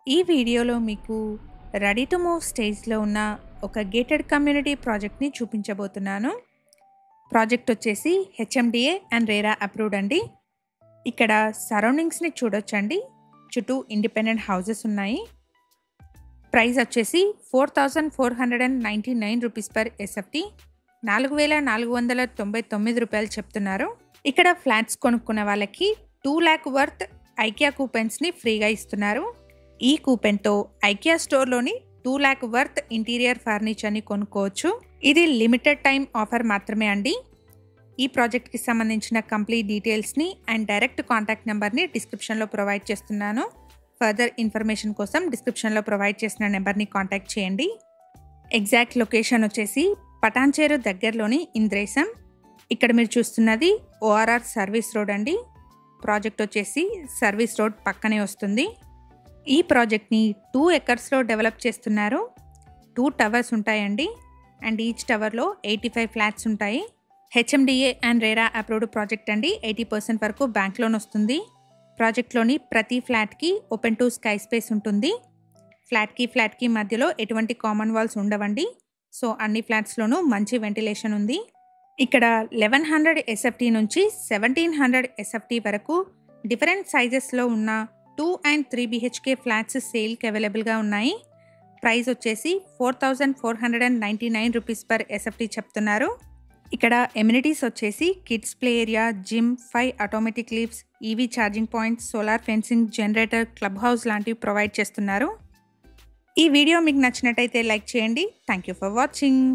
ఈ వీడియోలో మీకు రెడీ టు మూవ్ స్టేజ్లో ఉన్న ఒక గేటెడ్ కమ్యూనిటీ ప్రాజెక్ట్ని చూపించబోతున్నాను. ప్రాజెక్ట్ వచ్చేసి హెచ్ఎండిఏ అండ్ రేరా అప్రూవ్డ్ అండి. ఇక్కడ సరౌండింగ్స్ని చూడొచ్చండి. చుట్టూ ఇండిపెండెంట్ హౌసెస్ ఉన్నాయి. ప్రైస్ వచ్చేసి 4,499 రూపీస్ పర్ ఎస్ఎఫ్టీ, 4,499 రూపాయలు చెప్తున్నారు. ఇక్కడ ఫ్లాట్స్ కొనుక్కున్న వాళ్ళకి 2 lakh వర్త్ ఐకియా కూపెన్స్ని ఫ్రీగా ఇస్తున్నారు. ఈ కూపెన్తో ఐకియా స్టోర్లోని 2 lakh వర్త్ ఇంటీరియర్ ఫర్నిచర్ని కొనుక్కోవచ్చు. ఇది లిమిటెడ్ టైం ఆఫర్ మాత్రమే అండి. ఈ ప్రాజెక్ట్కి సంబంధించిన కంప్లీట్ డీటెయిల్స్ని అండ్ డైరెక్ట్ కాంటాక్ట్ నెంబర్ని డిస్క్రిప్షన్లో ప్రొవైడ్ చేస్తున్నాను. ఫర్దర్ ఇన్ఫర్మేషన్ కోసం డిస్క్రిప్షన్లో ప్రొవైడ్ చేసిన నెంబర్ని కాంటాక్ట్ చేయండి. ఎగ్జాక్ట్ లొకేషన్ వచ్చేసి పటాన్చేరు దగ్గరలోని ఇంద్రేశం. ఇక్కడ మీరు చూస్తున్నది ఓఆర్ఆర్ సర్వీస్ రోడ్ అండి. ప్రాజెక్ట్ వచ్చేసి సర్వీస్ రోడ్ పక్కనే వస్తుంది. ఈ ప్రాజెక్ట్ని 2 acresలో డెవలప్ చేస్తున్నారు. 2 towers ఉంటాయండి అండ్ ఈచ్ టవర్లో 85 ఫ్లాట్స్ ఉంటాయి. HMDA and RERA approved project అండి. 80% వరకు బ్యాంక్ లోన్ వస్తుంది. ప్రాజెక్ట్లోని ప్రతి ఫ్లాట్కి ఓపెన్ టు స్కై స్పేస్ ఉంటుంది. ఫ్లాట్కి మధ్యలో ఎటువంటి కామన్ వాల్స్ ఉండవండి. సో అన్ని ఫ్లాట్స్లోనూ మంచి వెంటిలేషన్ ఉంది. ఇక్కడ 1100 ఎస్ఎఫ్టీ నుంచి 1700 ఎస్ఎఫ్టీ వరకు డిఫరెంట్ సైజెస్లో ఉన్న 2 and 3 BHK ఫ్లాట్స్ సేల్కి అవైలబుల్గా ఉన్నాయి. ప్రైస్ వచ్చేసి 4,499 రూపీస్ పర్ ఎస్ఎఫ్టీ చెప్తున్నారు. ఇక్కడ ఎమ్యూనిటీస్ వచ్చేసి kids play area, gym, 5 automatic lifts, EV charging points, solar fencing, generator, club house లాంటివి ప్రొవైడ్ చేస్తున్నారు. ఈ వీడియో మీకు నచ్చినట్టయితే లైక్ చేయండి. Thank you for watching.